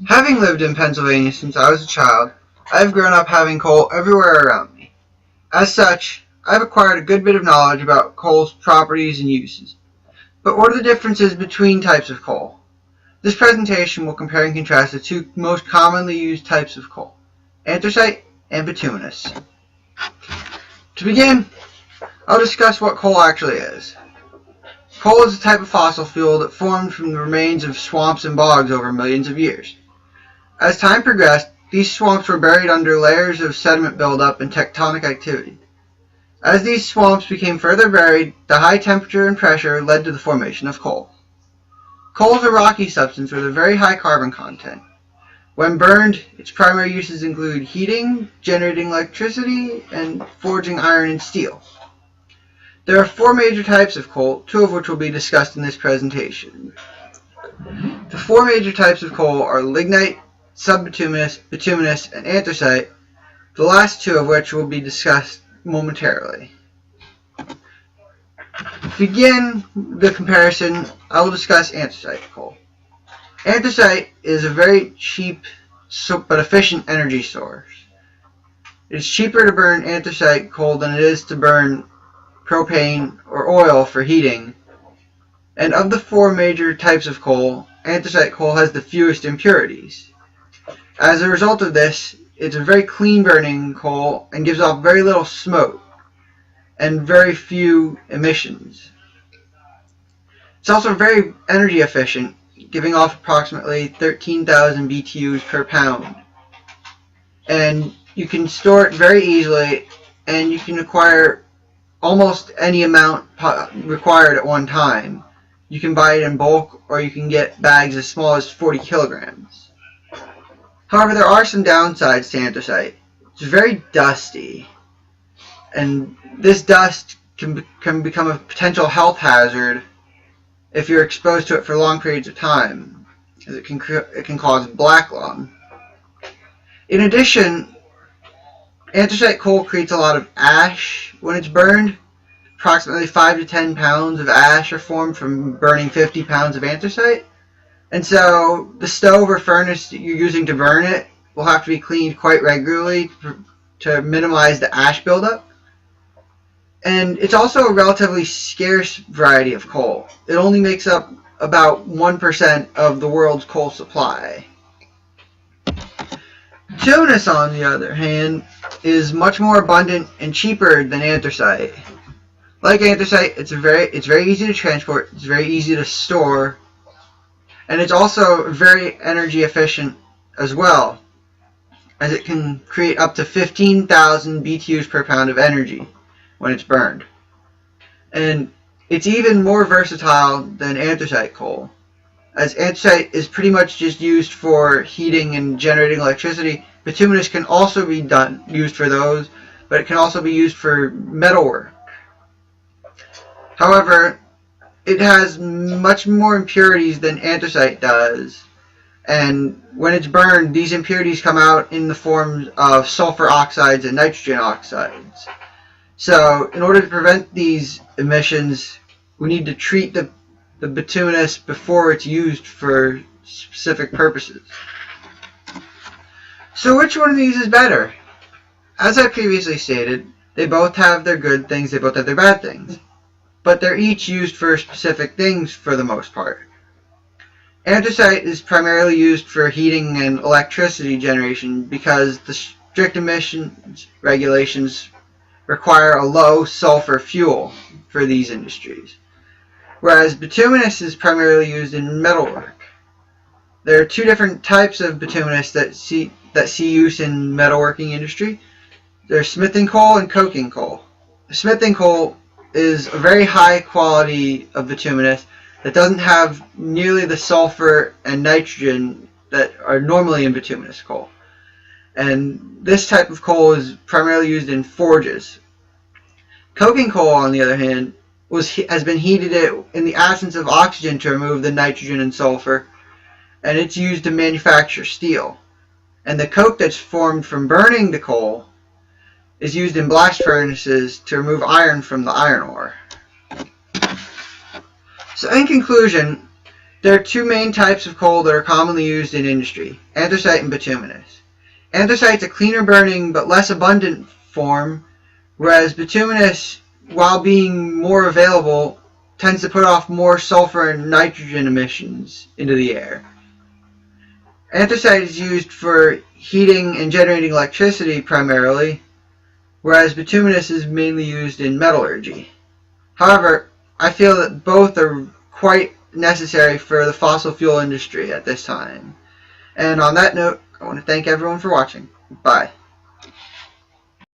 Having lived in Pennsylvania since I was a child, I have grown up having coal everywhere around me. As such, I have acquired a good bit of knowledge about coal's properties and uses. But what are the differences between types of coal? This presentation will compare and contrast the two most commonly used types of coal, anthracite and bituminous. To begin, I'll discuss what coal actually is. Coal is a type of fossil fuel that formed from the remains of swamps and bogs over millions of years. As time progressed, these swamps were buried under layers of sediment buildup and tectonic activity. As these swamps became further buried, the high temperature and pressure led to the formation of coal. Coal is a rocky substance with a very high carbon content. When burned, its primary uses include heating, generating electricity, and forging iron and steel. There are four major types of coal, two of which will be discussed in this presentation. The four major types of coal are lignite, subbituminous, bituminous, and anthracite, the last two of which will be discussed momentarily. To begin the comparison, I will discuss anthracite coal. Anthracite is a very cheap but efficient energy source. It is cheaper to burn anthracite coal than it is to burn propane or oil for heating. And of the four major types of coal, anthracite coal has the fewest impurities. As a result of this, it's a very clean burning coal and gives off very little smoke and very few emissions. It's also very energy efficient, giving off approximately 13,000 BTUs per pound. And you can store it very easily, and you can acquire almost any amount required at one time. You can buy it in bulk, or you can get bags as small as 40 kilograms. However, there are some downsides to anthracite. It's very dusty, and this dust can become a potential health hazard if you're exposed to it for long periods of time, as it can cause black lung. In addition, anthracite coal creates a lot of ash when it's burned. Approximately 5 to 10 pounds of ash are formed from burning 50 pounds of anthracite. And so the stove or furnace that you're using to burn it will have to be cleaned quite regularly to minimize the ash buildup. And it's also a relatively scarce variety of coal. It only makes up about 1% of the world's coal supply. Bituminous, on the other hand, is much more abundant and cheaper than anthracite. Like anthracite, it's very easy to transport, it's very easy to store, and it's also very energy efficient as well, as it can create up to 15,000 BTUs per pound of energy when it's burned. And it's even more versatile than anthracite coal, as anthracite is pretty much just used for heating and generating electricity. Bituminous can also be used for those, but it can also be used for metalwork. However, it has much more impurities than anthracite does, and when it's burned, these impurities come out in the forms of sulfur oxides and nitrogen oxides. So in order to prevent these emissions, we need to treat the bituminous before it's used for specific purposes. So which one of these is better? As I previously stated, they both have their good things, they both have their bad things. But they're each used for specific things for the most part. Anthracite is primarily used for heating and electricity generation because the strict emissions regulations require a low sulfur fuel for these industries, whereas bituminous is primarily used in metalwork. There are two different types of bituminous that see use in metalworking industry. There's smithing coal and coking coal. Smithing coal is a very high quality of bituminous that doesn't have nearly the sulfur and nitrogen that are normally in bituminous coal. And this type of coal is primarily used in forges. Coking coal, on the other hand, has been heated in the absence of oxygen to remove the nitrogen and sulfur, and it's used to manufacture steel. And the coke that's formed from burning the coal is used in blast furnaces to remove iron from the iron ore. So in conclusion, There are two main types of coal that are commonly used in industry, anthracite and bituminous. Anthracite is a cleaner burning but less abundant form, whereas bituminous, while being more available, tends to put off more sulfur and nitrogen emissions into the air. Anthracite is used for heating and generating electricity primarily, whereas bituminous is mainly used in metallurgy. However, I feel that both are quite necessary for the fossil fuel industry at this time. And on that note, I want to thank everyone for watching. Bye.